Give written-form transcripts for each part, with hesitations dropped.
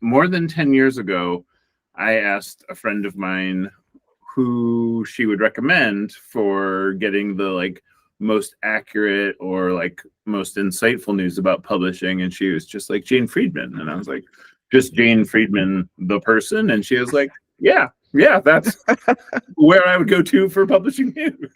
more than 10 years ago, I asked a friend of mine who she would recommend for getting the like most accurate or like most insightful news about publishing, and she was just like Jane Friedman, and I was like, just Jane Friedman the person? And she was like, yeah, that's where I would go to for publishing news.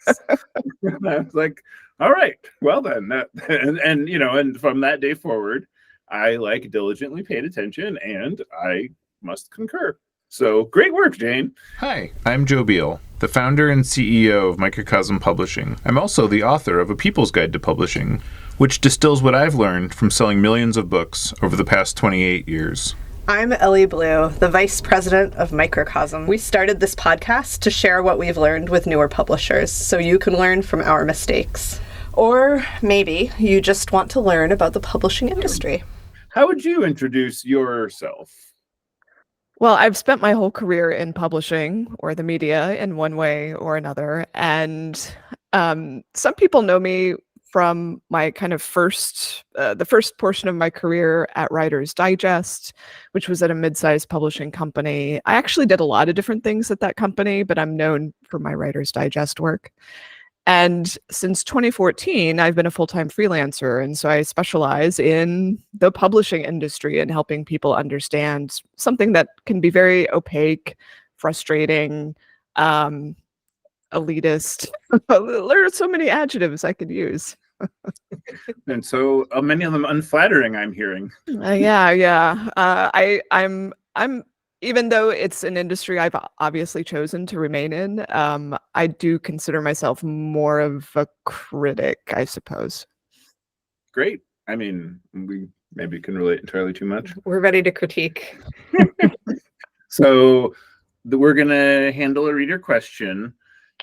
And I was like, all right, well then, and you know, and from that day forward, I like diligently paid attention, and I must concur. So great work, Jane. Hi, I'm Joe Beal, the founder and CEO of Microcosm Publishing. I'm also the author of A People's Guide to Publishing, which distills what I've learned from selling millions of books over the past 28 years. I'm Ellie Blue, the Vice President of Microcosm. We started this podcast to share what we've learned with newer publishers, so you can learn from our mistakes. Or maybe you just want to learn about the publishing industry. How would you introduce yourself? Well, I've spent my whole career in publishing or the media in one way or another. And some people know me from my kind of the first portion of my career at Writer's Digest, which was at a mid-sized publishing company. I actually did a lot of different things at that company, but I'm known for my Writer's Digest work. And since 2014, I've been a full-time freelancer. And so I specialize in the publishing industry and helping people understand something that can be very opaque, frustrating, elitist. There are so many adjectives I could use. And so many of them unflattering, I'm hearing. Yeah. I'm even though it's an industry I've obviously chosen to remain in, I do consider myself more of a critic, I suppose. Great. I mean, we maybe can relate entirely too much. We're ready to critique. So we're going to handle a reader question,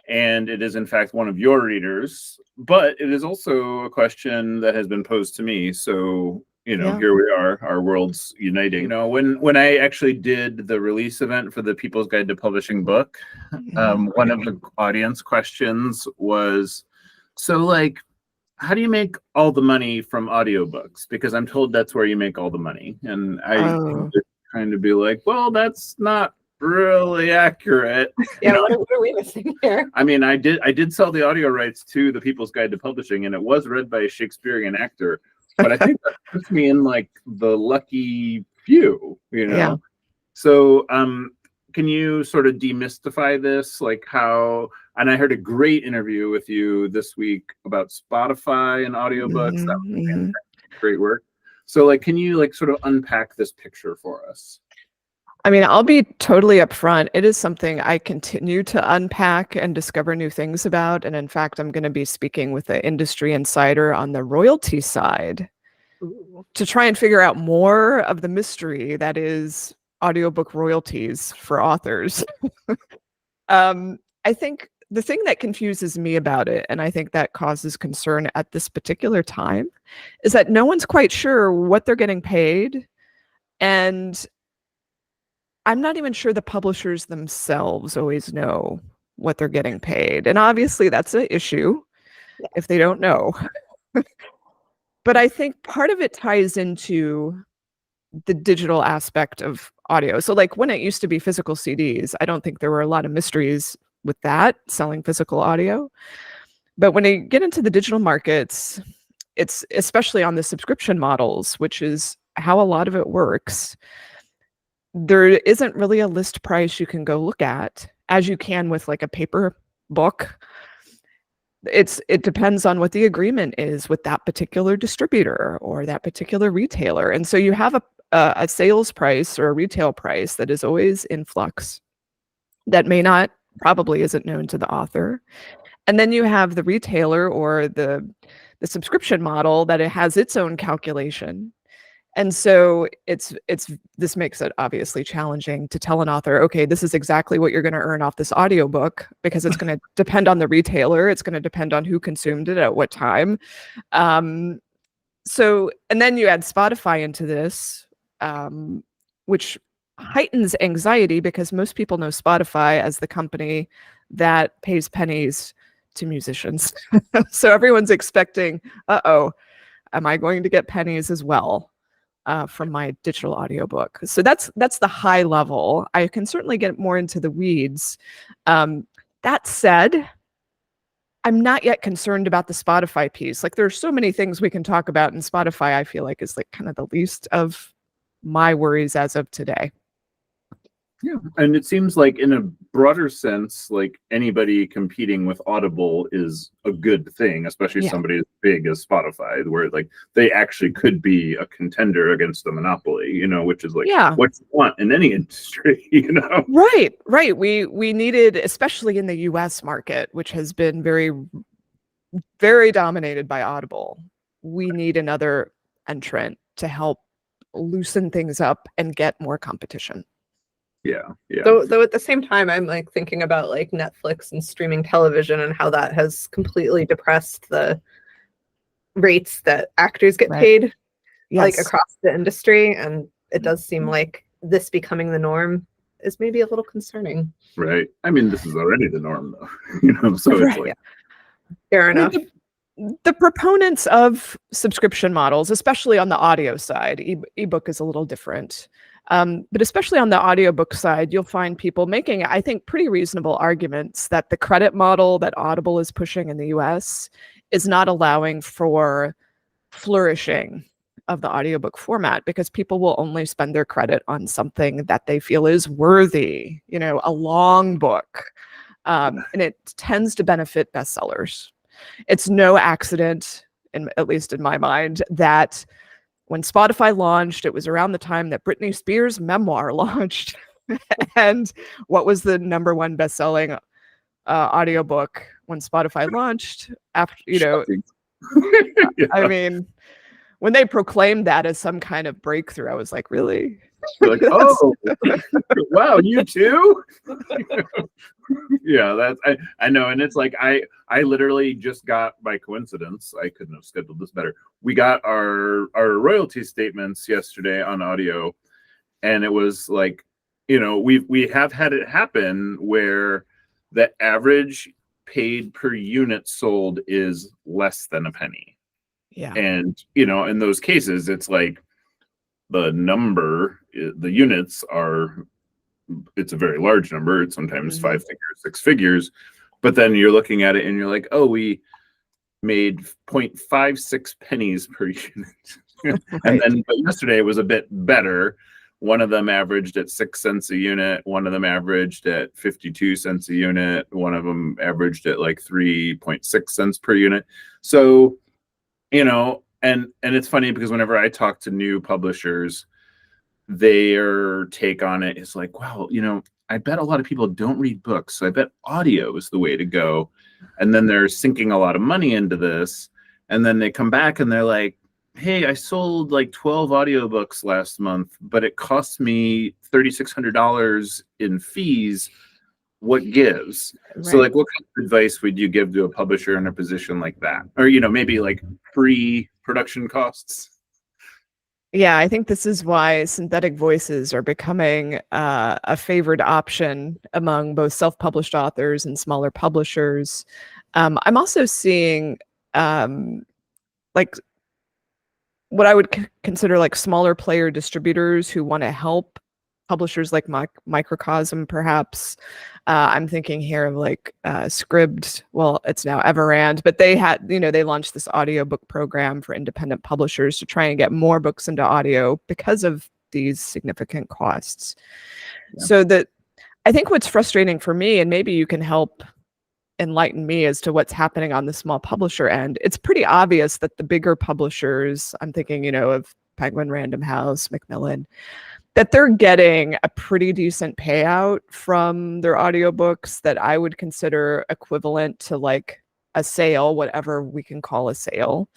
and it is in fact one of your readers, but it is also a question that has been posed to me. So here we are, our worlds uniting. When I actually did the release event for the People's Guide to Publishing book, one of the audience questions was, so like, how do you make all the money from audiobooks? Because I'm told that's where you make all the money. And I kind of be like, well, that's not really accurate. Yeah, what are we missing here? I mean, I did sell the audio rights to the People's Guide to Publishing, and it was read by a Shakespearean actor. But I think that puts me in like the lucky few, Yeah. So can you sort of demystify this? Like how, and I heard a great interview with you this week about Spotify and audiobooks. That was fantastic. Great work. So like, can you like sort of unpack this picture for us? I mean, I'll be totally upfront. It is something I continue to unpack and discover new things about. And in fact, I'm going to be speaking with an industry insider on the royalty side to try and figure out more of the mystery that is audiobook royalties for authors. I think the thing that confuses me about it, and I think that causes concern at this particular time, is that no one's quite sure what they're getting paid. And I'm not even sure the publishers themselves always know what they're getting paid. And obviously that's an issue if they don't know. But I think part of it ties into the digital aspect of audio. So like when it used to be physical CDs, I don't think there were a lot of mysteries with that, selling physical audio. But when you get into the digital markets, it's especially on the subscription models, which is how a lot of it works. There isn't really a list price you can go look at as you can with like a paper book. It depends on what the agreement is with that particular distributor or that particular retailer. And so you have a sales price or a retail price that is always in flux that probably isn't known to the author. And then you have the retailer or the subscription model that it has its own calculation. And so this makes it obviously challenging to tell an author, okay, this is exactly what you're going to earn off this audiobook, because it's going to depend on the retailer. It's going to depend on who consumed it at what time. And then you add Spotify into this, which heightens anxiety because most people know Spotify as the company that pays pennies to musicians. So everyone's expecting, am I going to get pennies as well? from my digital audiobook. So that's the high level. I can certainly get more into the weeds. That said, I'm not yet concerned about the Spotify piece. Like, there are so many things we can talk about, and Spotify, I feel like, is like kind of the least of my worries as of today. Yeah, and it seems like in a broader sense, like anybody competing with Audible is a good thing, especially Yeah. somebody as big as Spotify, where like they actually could be a contender against the monopoly, you know, which is like Yeah. what you want in any industry, you know. Right. We needed, especially in the US market, which has been very, very dominated by Audible, we need another entrant to help loosen things up and get more competition. Yeah. Though at the same time, I'm like thinking about like Netflix and streaming television and how that has completely depressed the rates that actors get Right. paid, like Yes. across the industry. And it does seem like this becoming the norm is maybe a little concerning. Right. I mean, this is already the norm, though, you know. So it's Right. like, Fair I mean, enough. the proponents of subscription models, especially on the audio side, ebook is a little different. But especially on the audiobook side, you'll find people making, I think, pretty reasonable arguments that the credit model that Audible is pushing in the US is not allowing for flourishing of the audiobook format, because people will only spend their credit on something that they feel is worthy, you know, a long book. And it tends to benefit bestsellers. It's no accident, at least in my mind, that when Spotify launched, it was around the time that Britney Spears' memoir launched. And what was the #1 best-selling audiobook when Spotify launched? After, you know, yeah. I mean, when they proclaimed that as some kind of breakthrough, I was like, really? You're like, oh, wow, you too? Yeah, that's I know, and it's like I literally just got, by coincidence, I couldn't have scheduled this better. We got our royalty statements yesterday on audio, and it was like, you know, we have had it happen where the average paid per unit sold is less than a penny. Yeah. And, you know, in those cases, it's like the number, the units are, it's a very large number. It's sometimes 5 figures, 6 figures. But then you're looking at it and you're like, oh, we made 0.56 pennies per unit. And then, but yesterday was a bit better. One of them averaged at 6 cents a unit. One of them averaged at 52 cents a unit. One of them averaged at like 3.6 cents per unit. So, you know, and it's funny because whenever I talk to new publishers, their take on it is like, wow, you know, I bet a lot of people don't read books, so I bet audio is the way to go. And then they're sinking a lot of money into this, and then they come back and they're like, hey, I sold like 12 audiobooks last month, but it cost me $3,600 in fees. What gives? Right. So like, what kind of advice would you give to a publisher in a position like that? Or, you know, maybe like pre-production costs? Yeah, I think this is why synthetic voices are becoming a favored option among both self-published authors and smaller publishers. I'm also seeing like what I would consider like smaller player distributors who want to help publishers like Microcosm, perhaps. I'm thinking here of like Scribd. Well, it's now Everand, but they had, you know, they launched this audiobook program for independent publishers to try and get more books into audio because of these significant costs. Yeah. So that I think what's frustrating for me, and maybe you can help enlighten me as to what's happening on the small publisher end, it's pretty obvious that the bigger publishers, I'm thinking, you know, of Penguin Random House, Macmillan, that they're getting a pretty decent payout from their audiobooks that I would consider equivalent to like a sale, whatever we can call a sale,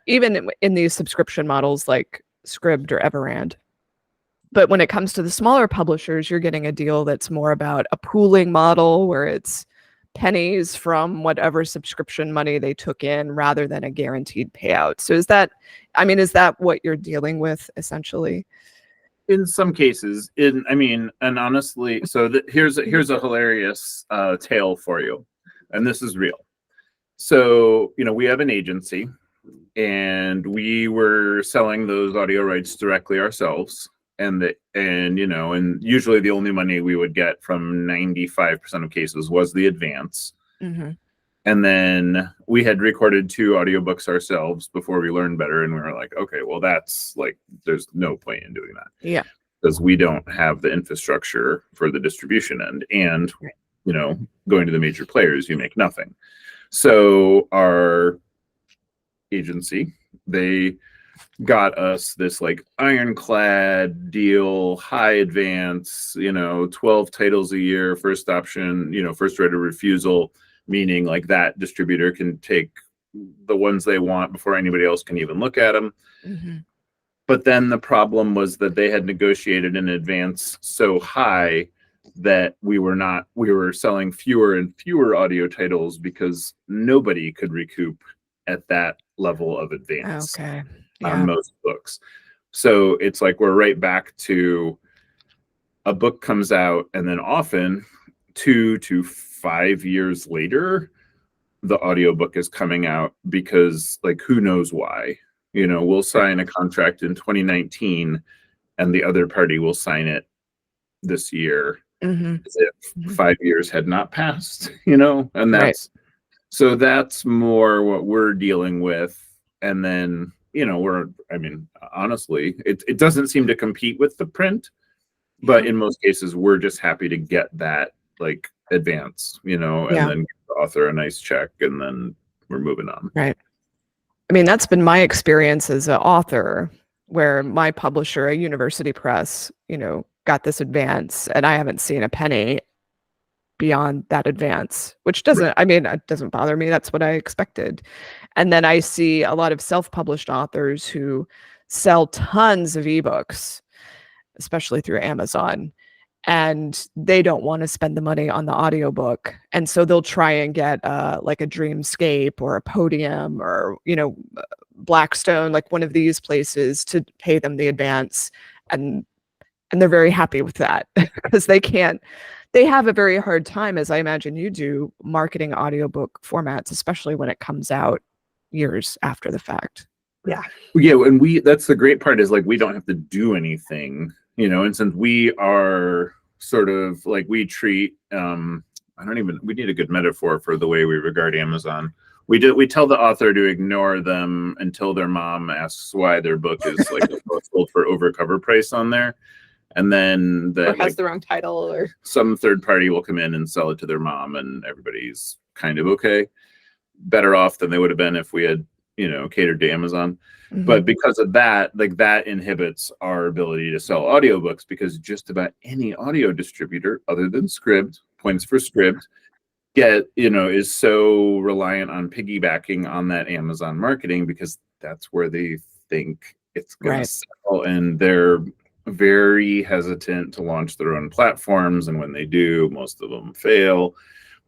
even in these subscription models like Scribd or Everand. But when it comes to the smaller publishers, you're getting a deal that's more about a pooling model where it's pennies from whatever subscription money they took in rather than a guaranteed payout. So is that what you're dealing with essentially? In some cases, and honestly, so here's a hilarious tale for you, and this is real. So, you know, we have an agency, and we were selling those audio rights directly ourselves. And usually the only money we would get from 95% of cases was the advance. Mhm. And then we had recorded 2 audiobooks ourselves before we learned better. And we were like, okay, well, that's like, there's no point in doing that. Yeah. Because we don't have the infrastructure for the distribution end. And, Right. going to the major players, you make nothing. So our agency, they got us this like ironclad deal, high advance, 12 titles a year, first option, first right of refusal, meaning like that distributor can take the ones they want before anybody else can even look at them. Mhm. But then the problem was that they had negotiated an advance so high that we were selling fewer and fewer audio titles because nobody could recoup at that level of advance Okay. on Yeah. most books. So it's like we're right back to a book comes out, and then often 2 to 5 years later, the audiobook is coming out because, like, who knows why? We'll sign a contract in 2019 and the other party will sign it this year Mhm. as if Mhm. 5 years had not passed, and Right. that's more what we're dealing with. And then, honestly, it doesn't seem to compete with the print, but in most cases, we're just happy to get that like advance, and Yeah. then give the author a nice check, and then we're moving on. Right. I mean, that's been my experience as an author, where my publisher, a university press, got this advance, and I haven't seen a penny beyond that advance, which doesn't, I mean, it doesn't bother me. That's what I expected. And then I see a lot of self-published authors who sell tons of ebooks, especially through Amazon, and they don't want to spend the money on the audiobook. And so they'll try and get like a Dreamscape or a Podium or, Blackstone, like one of these places, to pay them the advance. And they're very happy with that because they have a very hard time, as I imagine you do, marketing audiobook formats, especially when it comes out years after the fact. Yeah. And that's the great part, is like we don't have to do anything, and since we are sort of like, we treat we need a good metaphor for the way we regard Amazon. We tell the author to ignore them until their mom asks why their book is like sold for over cover price on there. And then Or has the wrong title, or some third party will come in and sell it to their mom, and everybody's kind of okay. Better off than they would have been if we had, catered to Amazon. Mhm. But because of that, like, that inhibits our ability to sell audiobooks, because just about any audio distributor other than Scribd, points for Scribd, is so reliant on piggybacking on that Amazon marketing, because that's where they think it's going Right. to sell. And they're very hesitant to launch their own platforms. And when they do, most of them fail.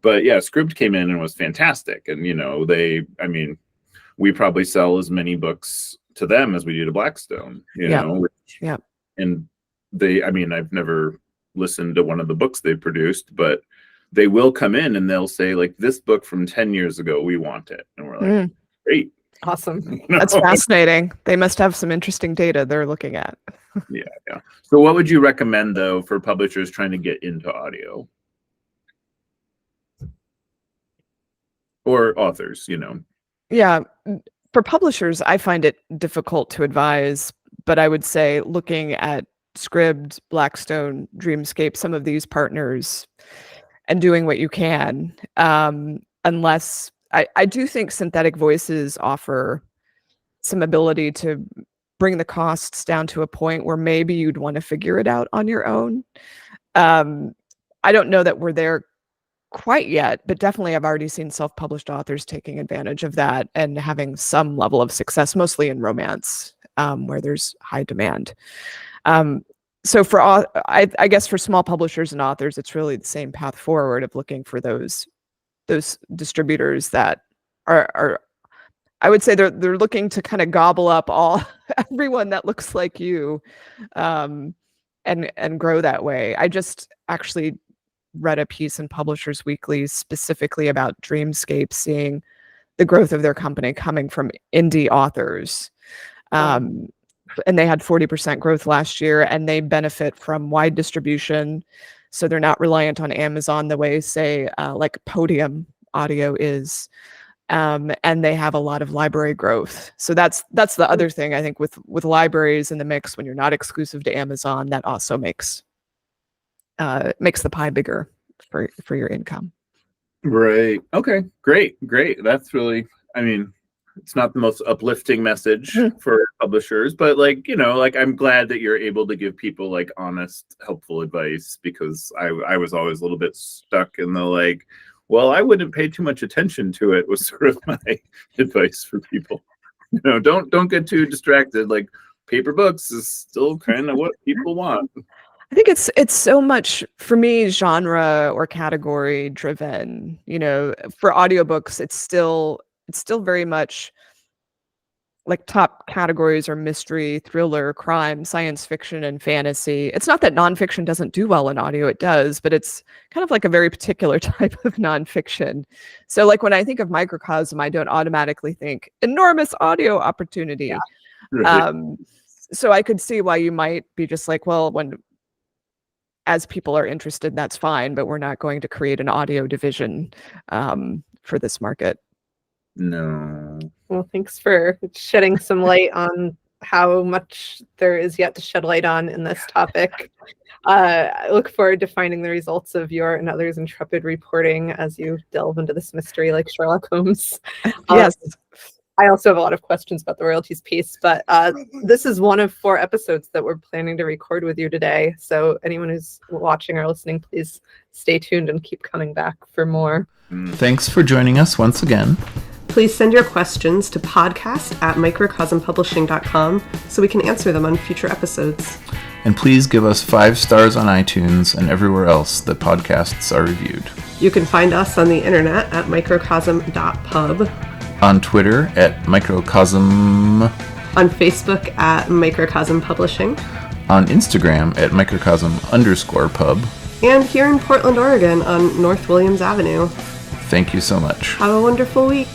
But yeah, Scribd came in and was fantastic. And, we probably sell as many books to them as we do to Blackstone, Yeah. And I've never listened to one of the books they produced, but they will come in and they'll say, like, this book from 10 years ago, we want it. And we're like, great. awesome. That's fascinating. They must have some interesting data they're looking at. Yeah. So what would you recommend, though, for publishers trying to get into audio? Or authors, Yeah. For publishers, I find it difficult to advise, but I would say looking at Scribd, Blackstone, Dreamscape, some of these partners, and doing what you can. Unless I do think synthetic voices offer some ability to bring the costs down to a point where maybe you'd want to figure it out on your own. I don't know that we're there quite yet, but definitely I've already seen self-published authors taking advantage of that and having some level of success, mostly in romance, where there's high demand. So I guess for small publishers and authors, it's really the same path forward of looking for those distributors that are I would say they're looking to kind of gobble up everyone that looks like you, and grow that way. I just actually read a piece in Publishers Weekly specifically about Dreamscape seeing the growth of their company coming from indie authors. And they had 40% growth last year, and they benefit from wide distribution. So they're not reliant on Amazon the way, say, like Podium Audio is. And they have a lot of library growth. So that's the other thing, I think, with libraries in the mix, when you're not exclusive to Amazon, that also makes the pie bigger for your income. Right. Okay. Great. That's really, I mean, it's not the most uplifting message for publishers, but like, like I'm glad that you're able to give people like honest, helpful advice, because I was always a little bit stuck in the like, well, I wouldn't pay too much attention to it, was sort of my advice for people. Don't get too distracted. Like paper books is still kind of what people want. I think it's so much, for me, genre or category driven. For audiobooks, it's still very much like top categories are mystery, thriller, crime, science fiction, and fantasy. It's not that nonfiction doesn't do well in audio, it does, but it's kind of like a very particular type of nonfiction. So like when I think of Microcosm, I don't automatically think enormous audio opportunity. Yeah. Right. So I could see why you might be just like, well, as people are interested, that's fine, but we're not going to create an audio division for this market. No. Well, thanks for shedding some light on how much there is yet to shed light on in this topic. I look forward to finding the results of your and others' intrepid reporting as you delve into this mystery like Sherlock Holmes. Yes. I also have a lot of questions about the royalties piece, but this is one of 4 episodes that we're planning to record with you today. So anyone who's watching or listening, please stay tuned and keep coming back for more. Thanks for joining us once again. Please send your questions to podcast@microcosmpublishing.com so we can answer them on future episodes. And please give us 5 stars on iTunes and everywhere else that podcasts are reviewed. You can find us on the internet at microcosm.pub, on Twitter at Microcosm, on Facebook at Microcosm Publishing, on Instagram at Microcosm_pub, and here in Portland, Oregon on North Williams Avenue. Thank you so much. Have a wonderful week.